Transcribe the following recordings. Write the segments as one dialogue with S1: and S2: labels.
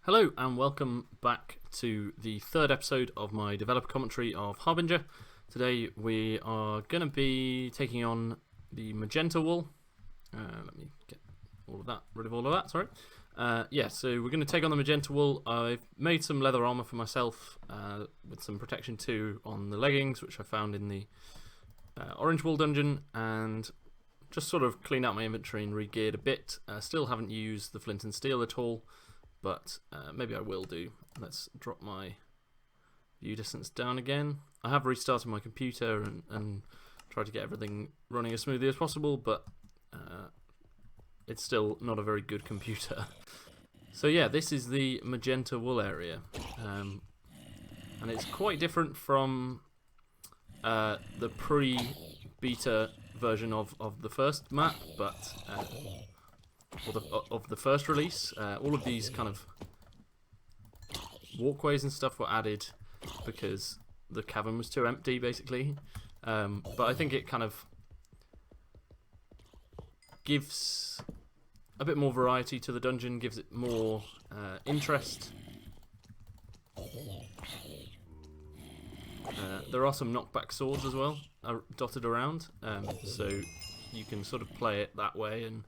S1: Hello and welcome back to the third episode of my developer commentary of Harbinger. Today we are going to be taking on the Magenta Wool. Let me get rid of all of that, sorry. So we're going to take on the Magenta Wool. I've made some leather armour for myself with some protection too on the leggings, which I found in the Orange Wool dungeon, and just sort of cleaned out my inventory and re-geared a bit. Still haven't used the flint and steel at all, but maybe I will do. Let's drop my view distance down again. I have restarted my computer and tried to get everything running as smoothly as possible, but it's still not a very good computer. So yeah, this is the Magenta Wool area, and it's quite different from the pre-beta version of the first map, but of the first release. All of these kind of walkways and stuff were added because the cavern was too empty, basically. But I think it kind of gives a bit more variety to the dungeon, gives it more interest. There are some knockback swords as well dotted around, so you can sort of play it that way. And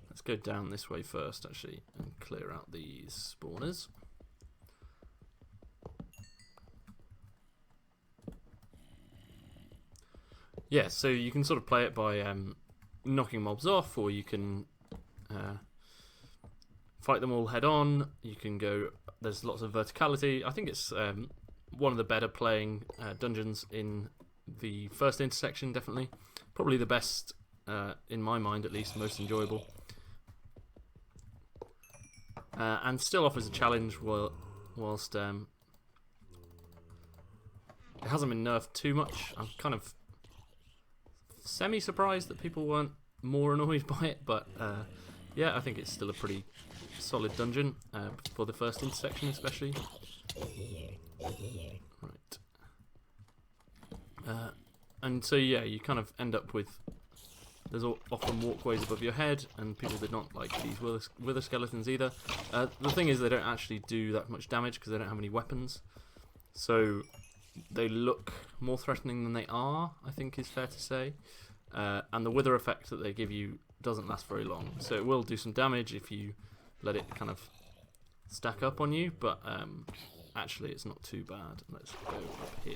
S1: let's go down this way first, actually, and clear out these spawners. Yeah, so you can sort of play it by knocking mobs off, or you can fight them all head on. You can go. There's lots of verticality. I think it's one of the better playing dungeons in the first intersection, definitely. Probably the best, in my mind at least, most enjoyable. And still offers a challenge whilst it hasn't been nerfed too much. I'm kind of semi-surprised that people weren't more annoyed by it, but yeah, I think it's still a pretty solid dungeon for the first intersection especially. Right. And so yeah, you kind of end up with, there's often walkways above your head, and people did not like these wither skeletons either. The thing is, they don't actually do that much damage because they don't have any weapons, so they look more threatening than they are, I think is fair to say. And the wither effect that they give you doesn't last very long, so it will do some damage if you let it kind of stack up on you, but actually it's not too bad. Let's go up here.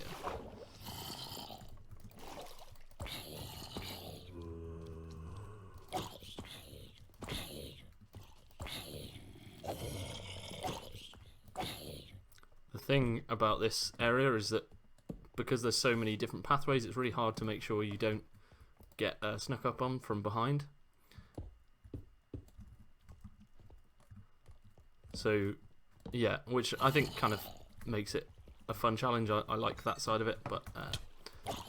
S1: The thing about this area is that because there's so many different pathways, it's really hard to make sure you don't get snuck up on from behind. So yeah, which I think kind of makes it a fun challenge. I like that side of it, but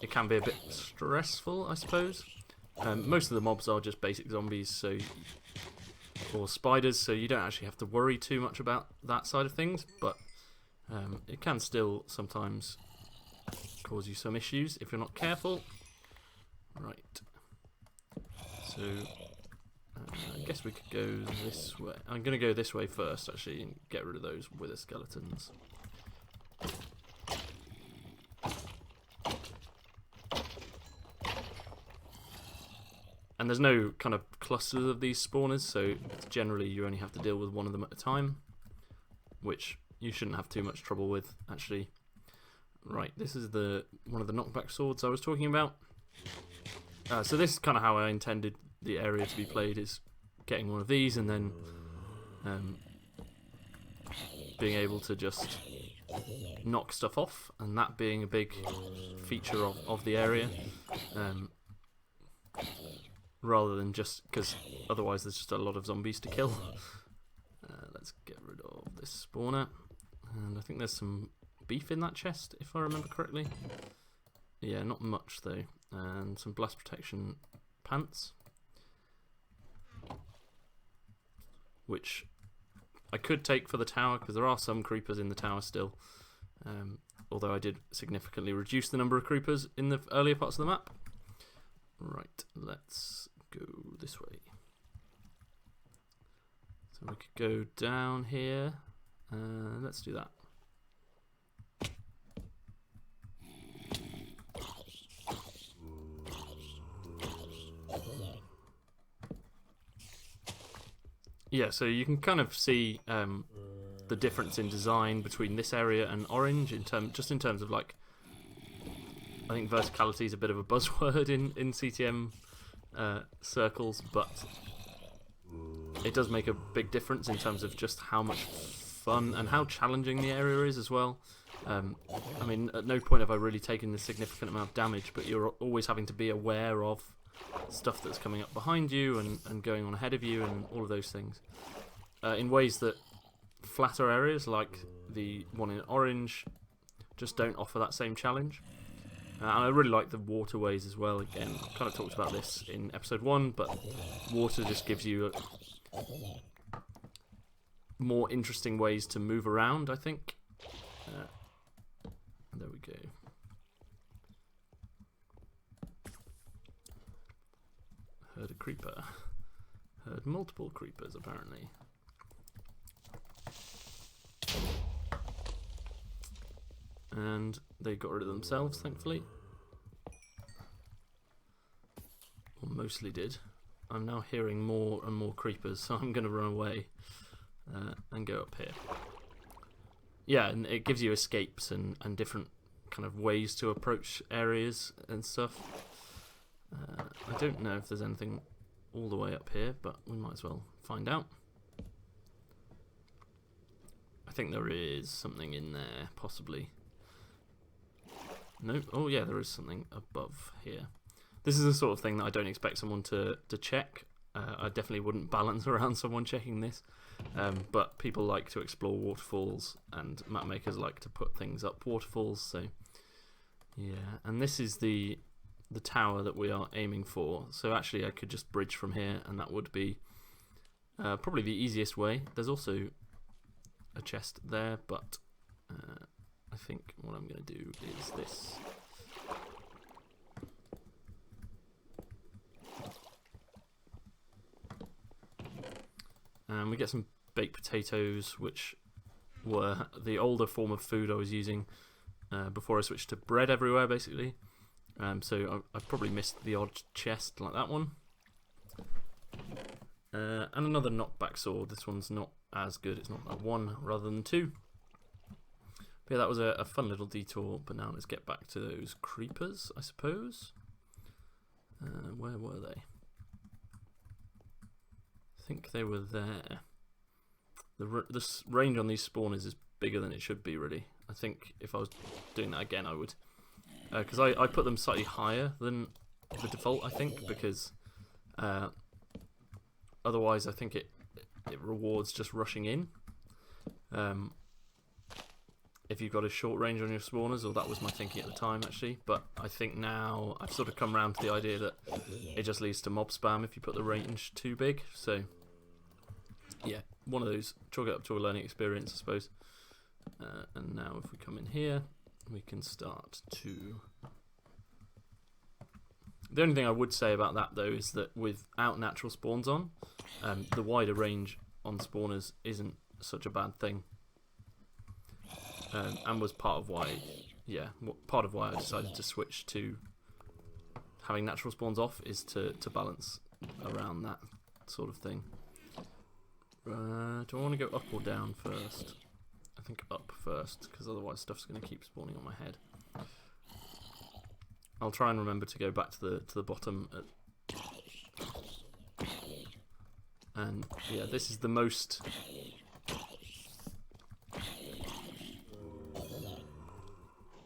S1: it can be a bit stressful, I suppose. Most of the mobs are just basic zombies, or spiders, so you don't actually have to worry too much about that side of things, but it can still sometimes cause you some issues if you're not careful. Right. So I guess we could go this way. I'm going to go this way first, actually, and get rid of those wither skeletons. And there's no kind of clusters of these spawners, so generally you only have to deal with one of them at a time, which you shouldn't have too much trouble with, actually. Right, this is one of the knockback swords I was talking about. So this is kind of how I intended the area to be played, is getting one of these and then being able to just knock stuff off, and that being a big feature of the area, rather than just because otherwise there's just a lot of zombies to kill. Let's get rid of this spawner, and I think there's some beef in that chest if I remember correctly. Yeah, not much though, and some blast protection pants, which I could take for the tower because there are some creepers in the tower still, although I did significantly reduce the number of creepers in the earlier parts of the map. Right, let's go this way. So So we could go down here. Let's do that. Yeah, so you can kind of see the difference in design between this area and orange in terms of like, I think verticality is a bit of a buzzword in CTM circles, but it does make a big difference in terms of just how much fun and how challenging the area is as well. I mean, at no point have I really taken a significant amount of damage, but you're always having to be aware of stuff that's coming up behind you and going on ahead of you and all of those things. In ways that flatter areas like the one in orange just don't offer that same challenge. And I really like the waterways as well. Again, I kind of talked about this in episode 1, but water just gives you more interesting ways to move around, I think. There we go. Heard a creeper. Heard multiple creepers, apparently. And they got rid of themselves, thankfully. Or mostly did. I'm now hearing more and more creepers, so I'm going to run away and go up here. Yeah, and it gives you escapes and different kind of ways to approach areas and stuff. I don't know if there's anything all the way up here, but we might as well find out. I think there is something in there, possibly. No? Oh yeah, there is something above here. This is the sort of thing that I don't expect someone to check. I definitely wouldn't balance around someone checking this. But people like to explore waterfalls, and map makers like to put things up waterfalls, so yeah. And this is the tower that we are aiming for. So actually I could just bridge from here, and that would be probably the easiest way. There's also a chest there, but I think what I'm going to do is this. And we get some baked potatoes, which were the older form of food I was using before I switched to bread everywhere, basically. So I've probably missed the odd chest like that one. And another knockback sword. This one's not as good. It's not a 1 rather than 2. But yeah, that was a fun little detour. But now let's get back to those creepers, I suppose. Where were they? I think they were there. The range on these spawners is bigger than it should be, really. I think if I was doing that again, I would. Because I put them slightly higher than the default, I think, because otherwise I think it rewards just rushing in. If you've got a short range on your spawners, or that was my thinking at the time, actually. But I think now I've sort of come around to the idea that it just leads to mob spam if you put the range too big. So yeah, one of those, chalk it up to a learning experience, I suppose. And now if we come in here, we can start to... The only thing I would say about that, though, is that without natural spawns on, the wider range on spawners isn't such a bad thing. And was part of why I decided to switch to having natural spawns off, is to balance around that sort of thing. Do I want to go up or down first? I think up first, because otherwise stuff's going to keep spawning on my head. I'll try and remember to go back to the bottom. And yeah, this is the most...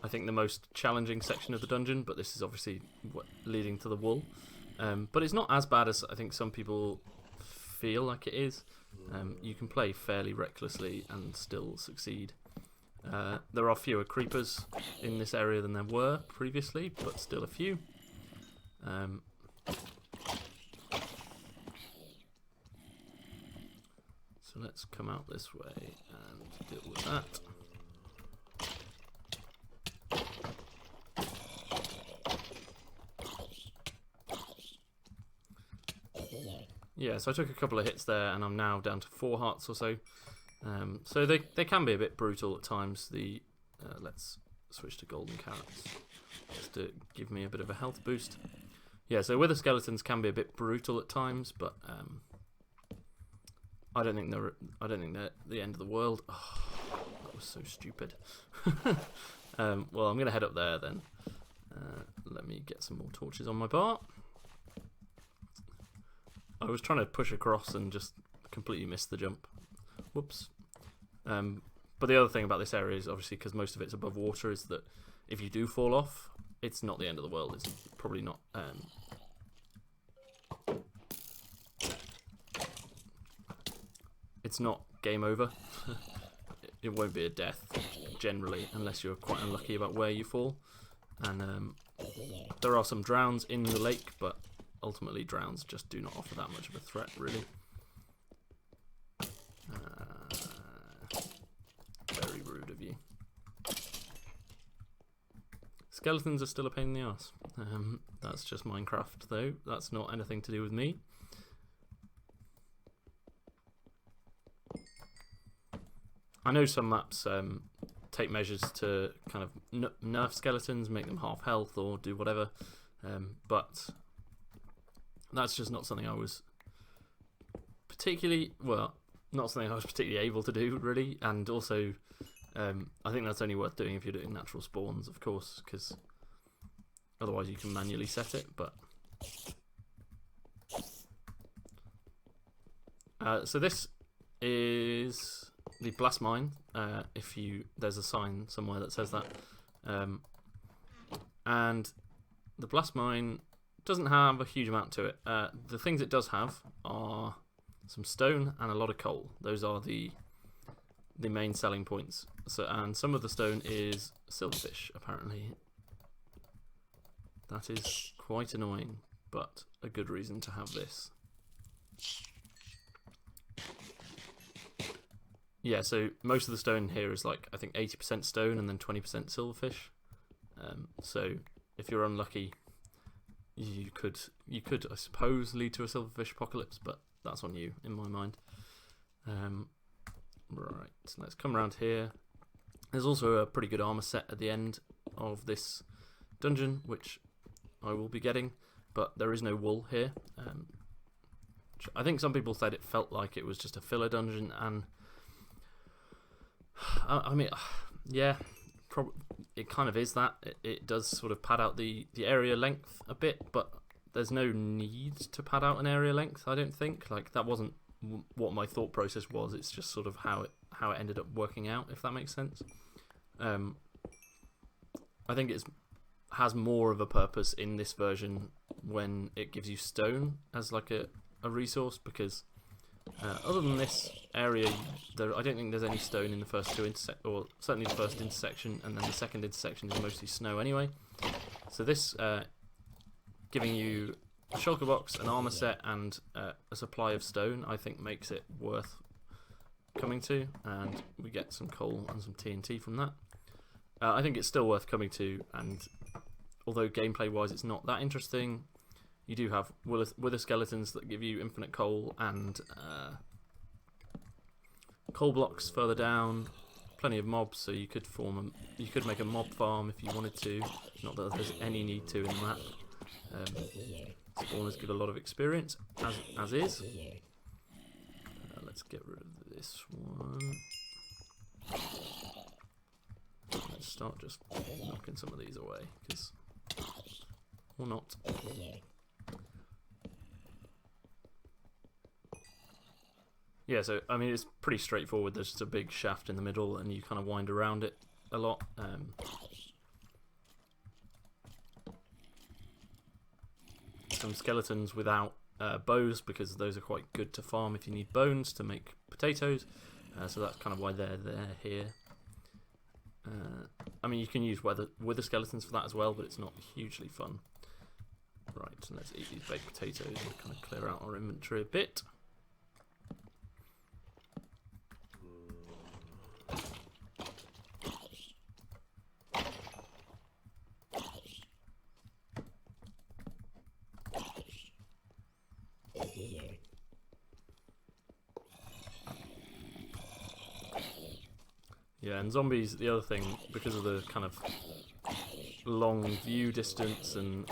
S1: I think the most challenging section of the dungeon, but this is obviously leading to the wool. But it's not as bad as I think some people feel like it is. You can play fairly recklessly and still succeed. There are fewer creepers in this area than there were previously, but still a few. So let's come out this way and deal with that. yeah, so I took a couple of hits there, and I'm now down to 4 hearts or so. So they can be a bit brutal at times. Let's switch to golden carrots just to give me a bit of a health boost. Yeah, so wither skeletons can be a bit brutal at times, but I don't think they're the end of the world. Oh, that was so stupid. Well, I'm gonna head up there then. Let me get some more torches on my bar. I was trying to push across and just completely missed the jump. Whoops. But the other thing about this area is obviously because most of it's above water is that if you do fall off, it's not the end of the world. It's probably not. It's not game over. It won't be a death generally, unless you're quite unlucky about where you fall. And there are some drowns in the lake, but ultimately drowns just do not offer that much of a threat, really. Very rude of you. Skeletons are still a pain in the arse. That's just Minecraft, though. That's not anything to do with me. I know some maps take measures to kind of nerf skeletons, make them half health or do whatever, but that's just not something I was particularly able to do, really. And also I think that's only worth doing if you're doing natural spawns, of course, because otherwise you can manually set it. But so this is the blast mine. There's a sign somewhere that says that, and the blast mine doesn't have a huge amount to it. The things it does have are some stone and a lot of coal. Those are the main selling points. And some of the stone is silverfish, apparently. That is quite annoying, but a good reason to have this. Yeah, so most of the stone here is like, I think 80% stone and then 20% silverfish. So if you're unlucky, you could, I suppose, lead to a silverfish apocalypse, but that's on you, in my mind. Right, so let's come around here. There's also a pretty good armor set at the end of this dungeon, which I will be getting, but there is no wool here. I think some people said it felt like it was just a filler dungeon, and I mean, yeah, it kind of is that. It does sort of pad out the area length a bit, but there's no need to pad out an area length, I don't think. Like, that wasn't what my thought process was. It's just sort of how it ended up working out, if that makes sense. I think it has more of a purpose in this version when it gives you stone as like a resource, because other than this area, I don't think there's any stone in the first two or certainly the first intersection, and then the second intersection is mostly snow anyway. So this giving you a shulker box, an armor set, and a supply of stone, I think makes it worth coming to, and we get some coal and some TNT from that. I think it's still worth coming to, and although gameplay wise it's not that interesting, you do have wither skeletons that give you infinite coal and coal blocks further down. Plenty of mobs, so you could make a mob farm if you wanted to. Not that there's any need to in the map. Spawners give a lot of experience, as is. Let's get rid of this one. Let's start just knocking some of these away, or not. Yeah, so I mean, it's pretty straightforward. There's just a big shaft in the middle, and you kind of wind around it a lot. Some skeletons without bows, because those are quite good to farm if you need bones to make potatoes. So that's kind of why they're here. I mean, you can use wither skeletons for that as well, but it's not hugely fun. Right, so let's eat these baked potatoes and kind of clear out our inventory a bit. Yeah, and zombies, the other thing, because of the kind of long view distance and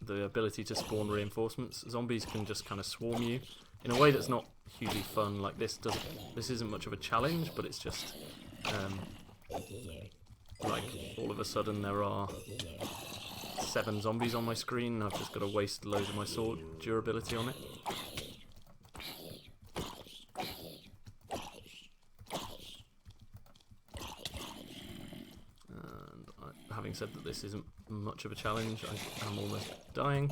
S1: the ability to spawn reinforcements, zombies can just kind of swarm you in a way that's not hugely fun. Like this isn't much of a challenge, but it's just like all of a sudden there are 7 zombies on my screen and I've just got to waste loads of my sword durability on it. Having said that this isn't much of a challenge, I'm almost dying,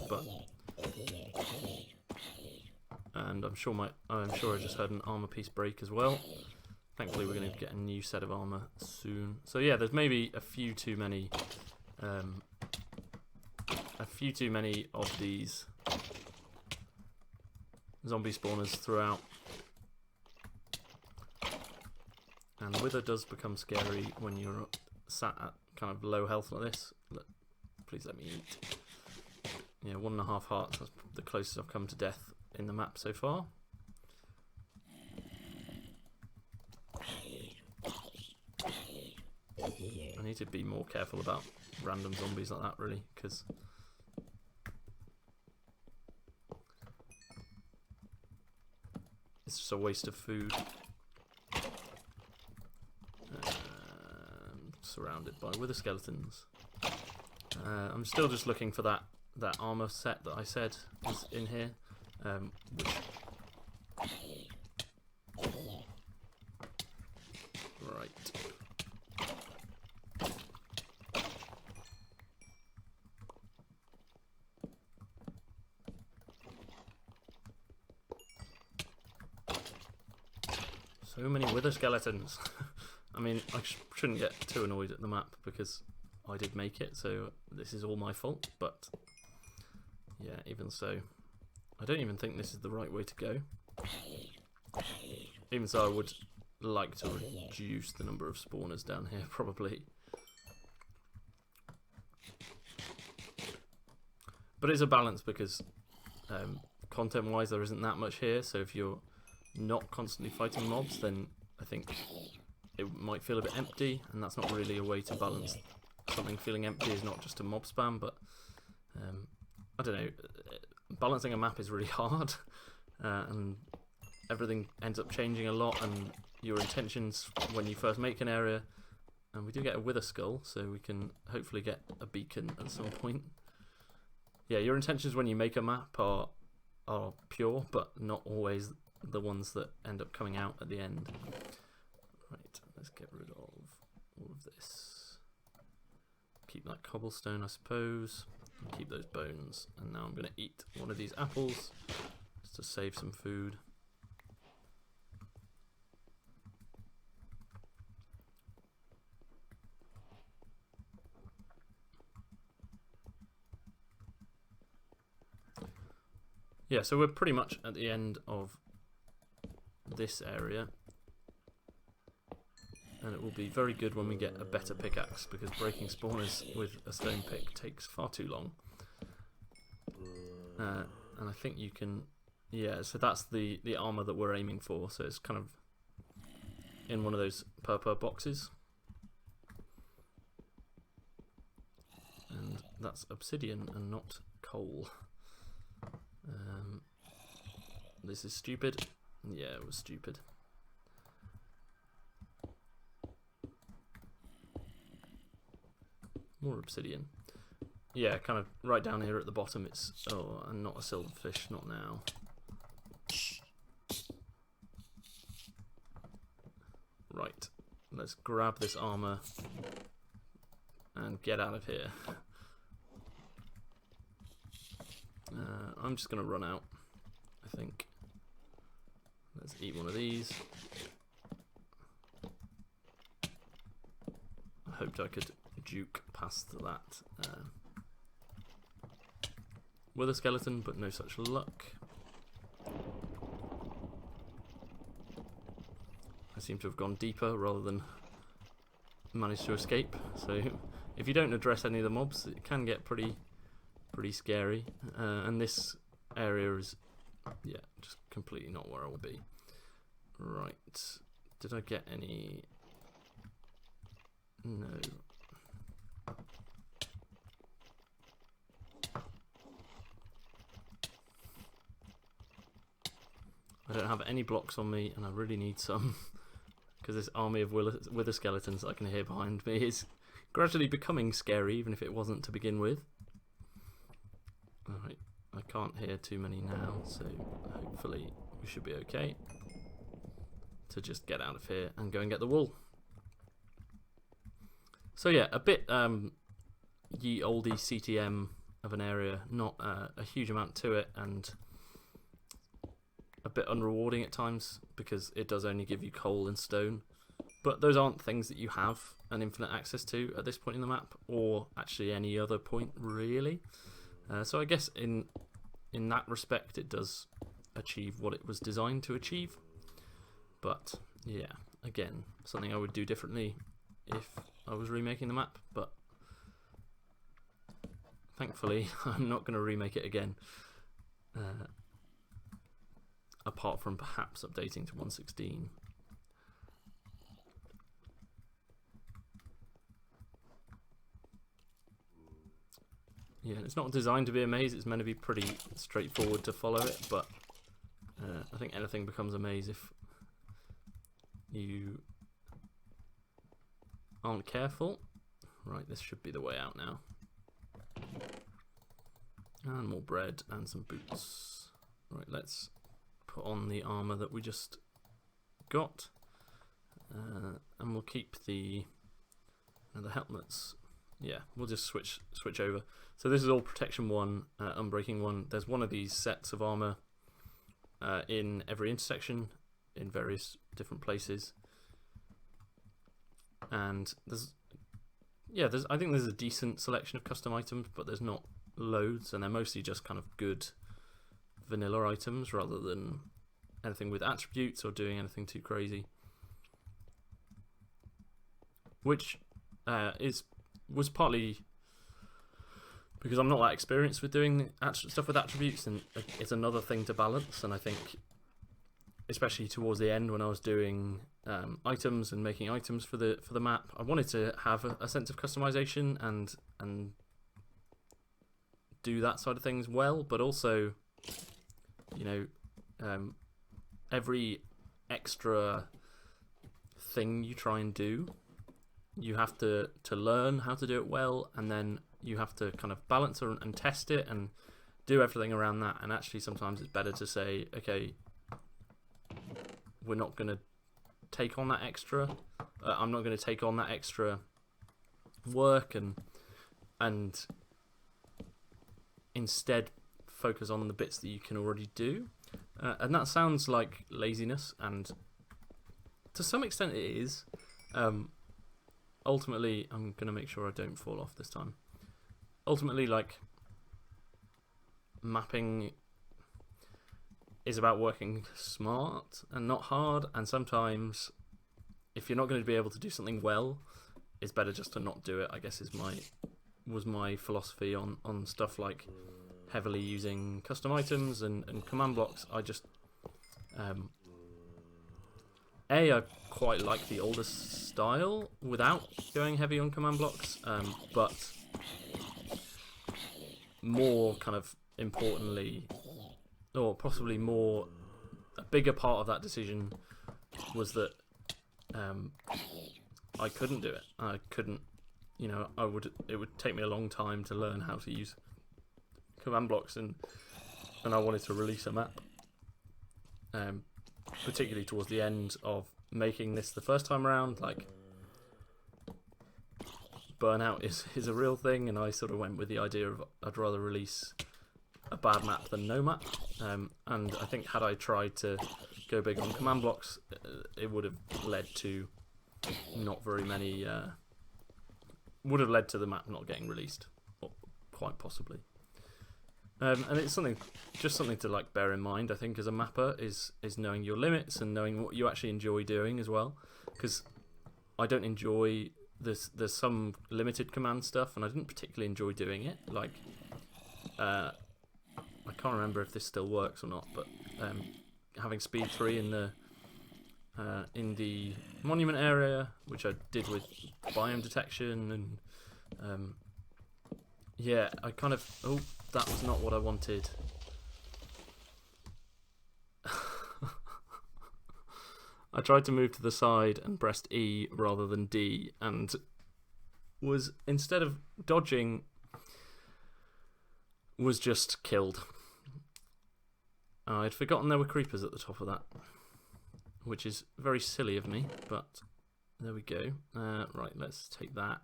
S1: and I'm sure I just heard an armor piece break as well. Thankfully we're going to get a new set of armor soon. So yeah, there's maybe a few too many of these zombie spawners throughout. And Wither does become scary when you're sat at kind of low health like this. Please let me eat. Yeah, 1.5 hearts. That's the closest I've come to death in the map so far. I need to be more careful about random zombies like that, really, because it's just a waste of food. Surrounded by wither skeletons. I'm still just looking for that armor set that I said is in here, which right. So many wither skeletons. I mean, I shouldn't get too annoyed at the map because I did make it, so this is all my fault, but yeah, even so, I don't even think this is the right way to go. Even so, I would like to reduce the number of spawners down here, probably. But it's a balance because content-wise there isn't that much here, so if you're not constantly fighting mobs, then I think it might feel a bit empty, and that's not really a way to balance. Something feeling empty is not just a mob spam, but I don't know, balancing a map is really hard, and everything ends up changing a lot, and your intentions when you first make an area, and we do get a wither skull, so we can hopefully get a beacon at some point. Yeah, your intentions when you make a map are pure, but not always the ones that end up coming out at the end. Right, let's get rid of all of this. Keep that cobblestone, I suppose. And keep those bones. And now I'm going to eat one of these apples just to save some food. Yeah, so we're pretty much at the end of this area. And it will be very good when we get a better pickaxe, because breaking spawners with a stone pick takes far too long. And I think you can... Yeah, so that's the armour that we're aiming for. So it's kind of in one of those purple boxes. And that's obsidian and not coal. This is stupid. Yeah, it was stupid. More obsidian. Yeah, kind of right down here at the bottom it's... Oh, and not a silverfish, not now. Right, let's grab this armour and get out of here. I'm just going to run out, I think. Let's eat one of these. I hoped I could juke past that wither skeleton, but no such luck. I seem to have gone deeper rather than managed to escape. So if you don't address any of the mobs, it can get pretty scary. And this area is, yeah, just completely not where I will be. Right, did I get any No. I don't have any blocks on me, and I really need some, because this army of wither skeletons that I can hear behind me is gradually becoming scary, even if it wasn't to begin with. Alright, I can't hear too many now, so hopefully we should be okay to just get out of here and go and get the wool. So yeah, a bit ye olde CTM of an area, not a huge amount to it, and a bit unrewarding at times because it does only give you coal and stone. But those aren't things that you have an infinite access to at this point in the map, or actually any other point really. So I guess in that respect it does achieve what it was designed to achieve. But yeah, again, something I would do differently if I was remaking the map, but thankfully I'm not going to remake it again. Apart from perhaps updating to 1.16. Yeah, it's not designed to be a maze, it's meant to be pretty straightforward to follow it, but I think anything becomes a maze if you aren't careful. Right, this should be the way out now. And more bread and some boots. Right, let's put on the armor that we just got, and we'll keep the helmets. Yeah, we'll just switch over. So this is all protection 1, unbreaking 1. There's one of these sets of armor in every intersection in various different places, and I think there's a decent selection of custom items, but there's not loads, and they're mostly just kind of good vanilla items rather than anything with attributes or doing anything too crazy, which was partly because I'm not that experienced with doing stuff with attributes, and it's another thing to balance. And I think especially towards the end when I was doing items and making items for the map, I wanted to have a sense of customization and do that side of things well, but also, you know, every extra thing you try and do, you have to learn how to do it well, and then you have to kind of balance and test it and do everything around that. And actually sometimes it's better to say, okay, we're not going to take on that extra, I'm not going to take on that extra work, and instead focus on the bits that you can already do. And that sounds like laziness, and to some extent it is. Ultimately, I'm going to make sure I don't fall off this time. Ultimately, like, mapping is about working smart and not hard, and sometimes if you're not going to be able to do something well, it's better just to not do it, I guess was my philosophy on stuff like heavily using custom items and command blocks. I just I quite like the older style without going heavy on command blocks, but more kind of importantly, or possibly more, a bigger part of that decision was that I couldn't do it. I couldn't, you know, it would take me a long time to learn how to use command blocks, and I wanted to release a map, particularly towards the end of making this the first time around. Like, burnout is a real thing, and I sort of went with the idea of I'd rather release a bad map than no map, and I think had I tried to go big on command blocks, it would have led to not very many, would have led to the map not getting released, or quite possibly. And it's just something to like bear in mind, I think, as a mapper, is knowing your limits and knowing what you actually enjoy doing as well. Because I don't enjoy this. There's some limited command stuff, and I didn't particularly enjoy doing it. Like, I can't remember if this still works or not, but having speed 3 in the in the monument area, which I did with biome detection, and yeah, I kind of... Oh, that was not what I wanted. I tried to move to the side and pressed E rather than D, and was, instead of dodging, was just killed. I'd forgotten there were creepers at the top of that, which is very silly of me, but there we go. Right, let's take that,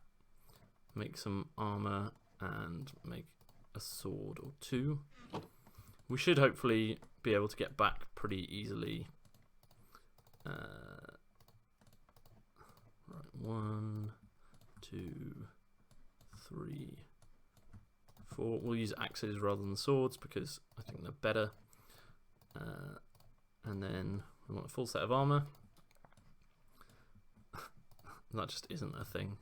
S1: make some armour, and make a sword or two. We should hopefully be able to get back pretty easily. Right, 1, 2, 3, 4. We'll use axes rather than swords because I think they're better. And then we want a full set of armour. That just isn't a thing.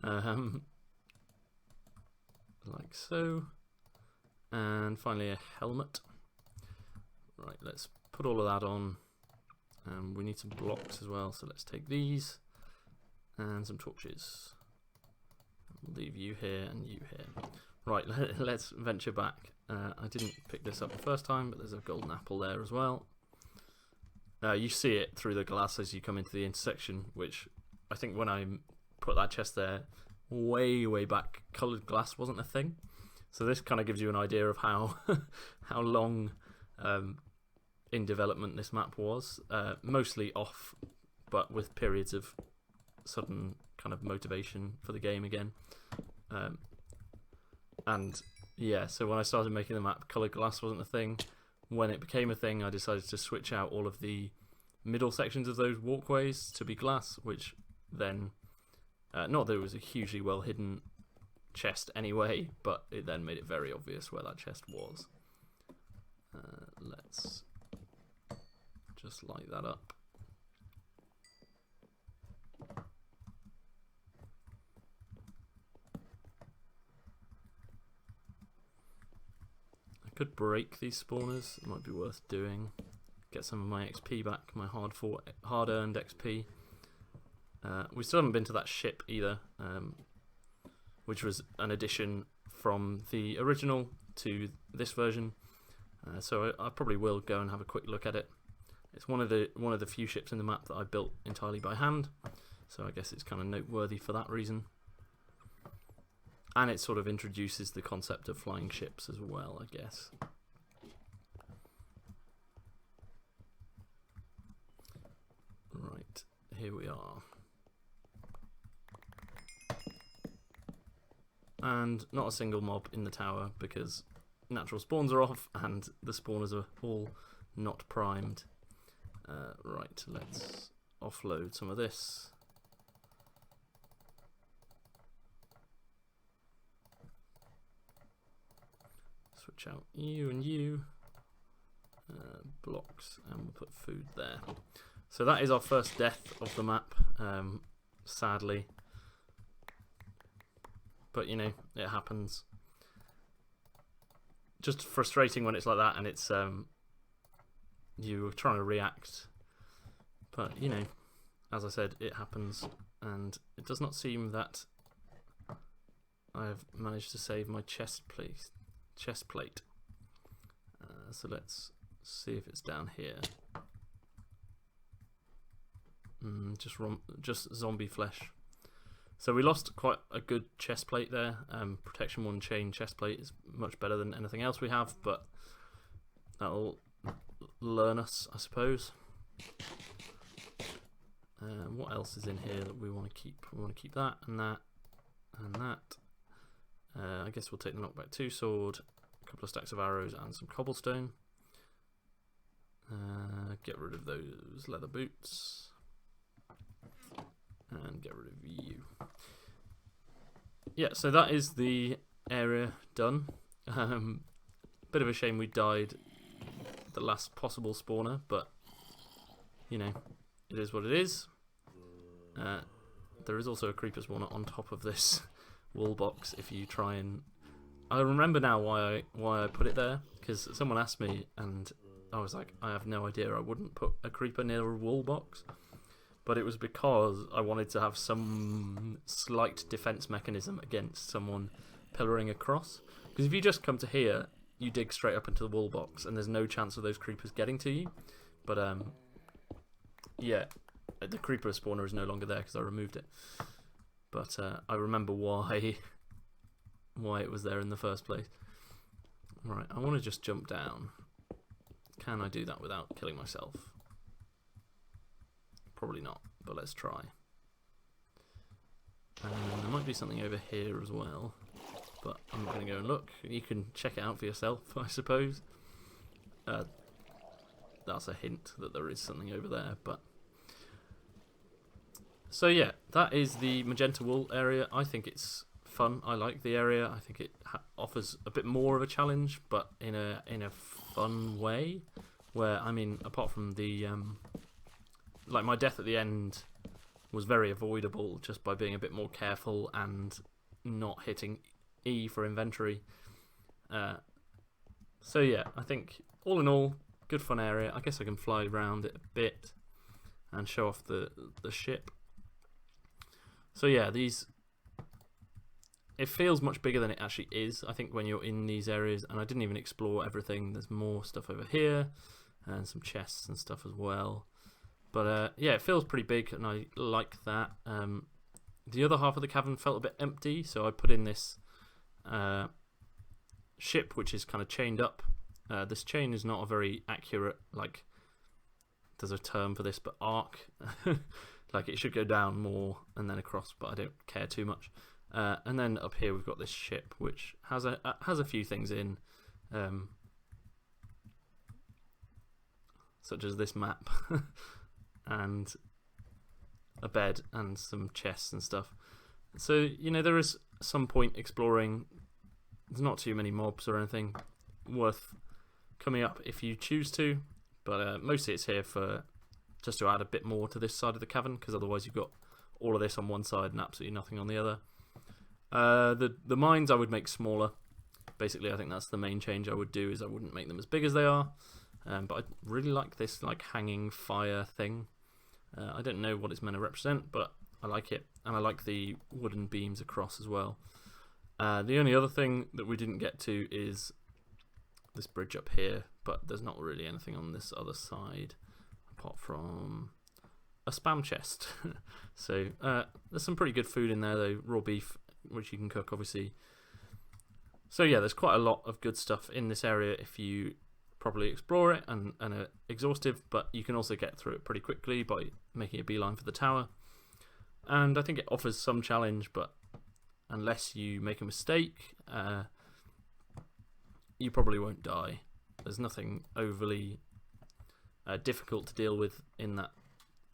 S1: Like so. And finally a helmet. Right, let's put all of that on. We need some blocks as well, so let's take these and some torches. We'll leave you here and you here. Right, let's venture back. I didn't pick this up the first time, but there's a golden apple there as well. You see it through the glass as you come into the intersection, which I think when I put that chest there way back, coloured glass wasn't a thing. So this kind of gives you an idea of how how long in development this map was. Mostly off, but with periods of sudden kind of motivation for the game again. And yeah, so when I started making the map, coloured glass wasn't a thing. When it became a thing, I decided to switch out all of the middle sections of those walkways to be glass, which then, not that it was a hugely well hidden chest anyway, but it then made it very obvious where that chest was. Let's just light that up. I could break these spawners, it might be worth doing. Get some of my XP back, my hard-earned XP. We still haven't been to that ship either, which was an addition from the original to this version. So I probably will go and have a quick look at it. It's one of the few ships in the map that I built entirely by hand, so I guess it's kind of noteworthy for that reason. And it sort of introduces the concept of flying ships as well, I guess. Right, here we are. And not a single mob in the tower because natural spawns are off and the spawners are all not primed. Right, let's offload some of this. Switch out you and you. Blocks, and we'll put food there. So that is our first death of the map, sadly. But you know, it happens. Just frustrating when it's like that and it's you're trying to react. But you know, as I said, it happens, and it does not seem that I've managed to save my chest plate. So let's see if it's down here. Just zombie flesh. So we lost quite a good chest plate there. Protection 1 chain chest plate is much better than anything else we have, but that'll learn us, I suppose. What else is in here that we want to keep? We want to keep that and that and that. I guess we'll take the knockback 2 sword, a couple of stacks of arrows and some cobblestone. Get rid of those leather boots. And get rid of you. Yeah, so that is the area done. Bit of a shame we died the last possible spawner, but you know, it is what it is. There is also a creeper spawner on top of this wool box. If you try and, I remember now why I put it there, because someone asked me, and I was like, I have no idea. I wouldn't put a creeper near a wool box. But it was because I wanted to have some slight defense mechanism against someone pillaring across. Because if you just come to here, you dig straight up into the wool box, and there's no chance of those creepers getting to you. But yeah, the creeper spawner is no longer there because I removed it. But I remember why it was there in the first place. Right, I want to just jump down. Can I do that without killing myself? Probably not, but let's try. There might be something over here as well, but I'm not going to go and look. You can check it out for yourself, I suppose. That's a hint that there is something over there, but... So yeah, that is the Magenta Wool area. I think it's fun. I like the area. I think it offers a bit more of a challenge, but in a fun way. Where, I mean, apart from the... like, my death at the end was very avoidable just by being a bit more careful and not hitting E for inventory. So yeah, I think all in all, good fun area. I guess I can fly around it a bit and show off the ship. So yeah, it feels much bigger than it actually is, I think, when you're in these areas. And I didn't even explore everything. There's more stuff over here and some chests and stuff as well. But yeah, it feels pretty big, and I like that. The other half of the cavern felt a bit empty, so I put in this ship, which is kind of chained up. This chain is not a very accurate, like, there's a term for this, but arc. Like, it should go down more and then across, but I don't care too much. And then up here we've got this ship, which has a few things in, such as this map. And a bed and some chests and stuff. So, you know, there is some point exploring. There's not too many mobs or anything worth coming up if you choose to, but mostly it's here for just to add a bit more to this side of the cavern, because otherwise you've got all of this on one side and absolutely nothing on the other. The mines I would make smaller. Basically, I think that's the main change I would do, is I wouldn't make them as big as they are. But I really like this like hanging fire thing. I don't know what it's meant to represent, but I like it, and I like the wooden beams across as well. The only other thing that we didn't get to is this bridge up here, but there's not really anything on this other side apart from a spam chest. So there's some pretty good food in there though, raw beef, which you can cook obviously. So yeah, there's quite a lot of good stuff in this area if you properly explore it and are exhaustive, but you can also get through it pretty quickly by making a beeline for the tower. And I think it offers some challenge, but unless you make a mistake, you probably won't die. There's nothing overly difficult to deal with in that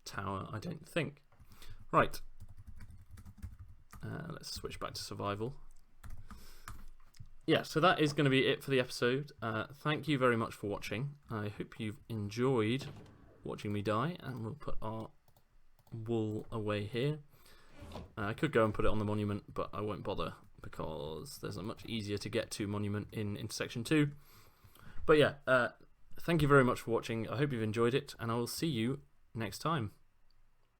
S1: tower, I don't think. Right, let's switch back to survival. Yeah, so that is going to be it for the episode. Thank you very much for watching. I hope you've enjoyed watching me die, and we'll put our wool away here. I could go and put it on the monument, but I won't bother because there's a much easier to get to monument in Intersection 2. But yeah, thank you very much for watching. I hope you've enjoyed it, and I will see you next time.